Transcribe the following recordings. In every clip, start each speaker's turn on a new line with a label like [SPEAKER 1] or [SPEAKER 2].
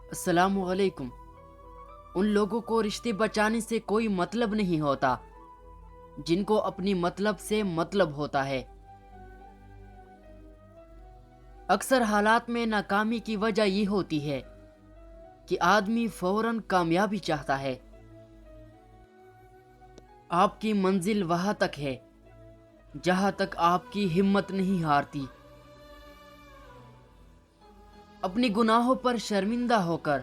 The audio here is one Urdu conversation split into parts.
[SPEAKER 1] السلام علیکم۔ ان لوگوں کو رشتے بچانے سے کوئی مطلب نہیں ہوتا جن کو اپنی مطلب سے مطلب ہوتا ہے۔ اکثر حالات میں ناکامی کی وجہ یہ ہوتی ہے کہ آدمی فوراً کامیابی چاہتا ہے۔ آپ کی منزل وہاں تک ہے جہاں تک آپ کی ہمت نہیں ہارتی۔ اپنی گناہوں پر شرمندہ ہو کر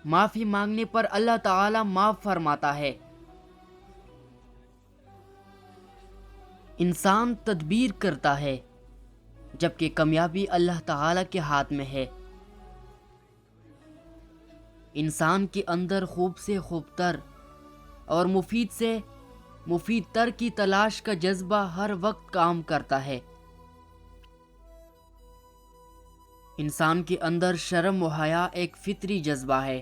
[SPEAKER 1] معافی مانگنے پر اللہ تعالی معاف فرماتا ہے۔ انسان تدبیر کرتا ہے جبکہ کامیابی اللہ تعالی کے ہاتھ میں ہے۔ انسان کے اندر خوب سے خوب تر اور مفید سے مفید تر کی تلاش کا جذبہ ہر وقت کام کرتا ہے۔ انسان کے اندر شرم و حیا ایک فطری جذبہ ہے۔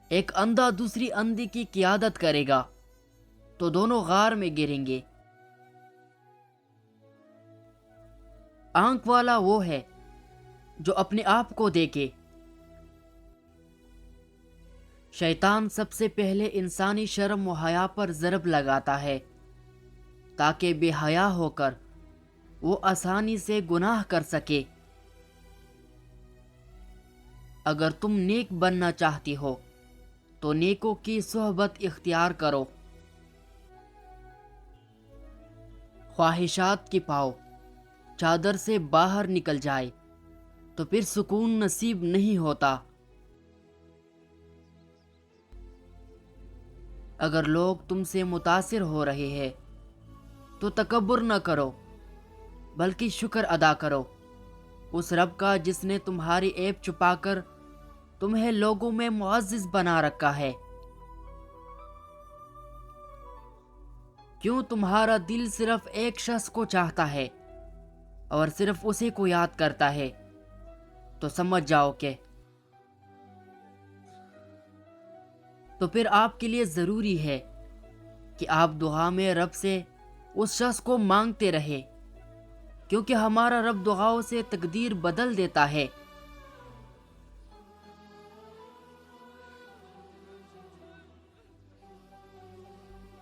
[SPEAKER 1] ایک اندھا دوسری اندھی کی قیادت کرے گا تو دونوں غار میں گریں گے۔ آنکھ والا وہ ہے جو اپنے آپ کو دیکھے۔ شیطان سب سے پہلے انسانی شرم و حیا پر ضرب لگاتا ہے تاکہ بے حیا ہو کر وہ آسانی سے گناہ کر سکے۔ اگر تم نیک بننا چاہتی ہو تو نیکوں کی صحبت اختیار کرو۔ خواہشات کی پاؤ چادر سے باہر نکل جائے تو پھر سکون نصیب نہیں ہوتا۔ اگر لوگ تم سے متاثر ہو رہے ہیں تو تکبر نہ کرو بلکہ شکر ادا کرو اس رب کا جس نے تمہاری عیب چھپا کر تمہیں لوگوں میں معزز بنا رکھا ہے۔ کیوں تمہارا دل صرف ایک شخص کو چاہتا ہے اور صرف اسی کو یاد کرتا ہے؟ تو سمجھ جاؤ تو پھر آپ کے لیے ضروری ہے کہ آپ دعا میں رب سے اس شخص کو مانگتے رہے، کیونکہ ہمارا رب دعاؤں سے تقدیر بدل دیتا ہے۔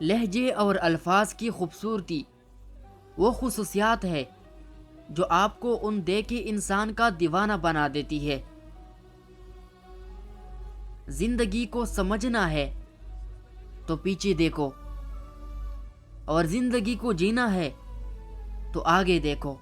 [SPEAKER 1] لہجے اور الفاظ کی خوبصورتی وہ خصوصیات ہے جو آپ کو ان دیکھے انسان کا دیوانہ بنا دیتی ہے۔ زندگی کو سمجھنا ہے تو پیچھے دیکھو، اور زندگی کو جینا ہے تو آگے دیکھو۔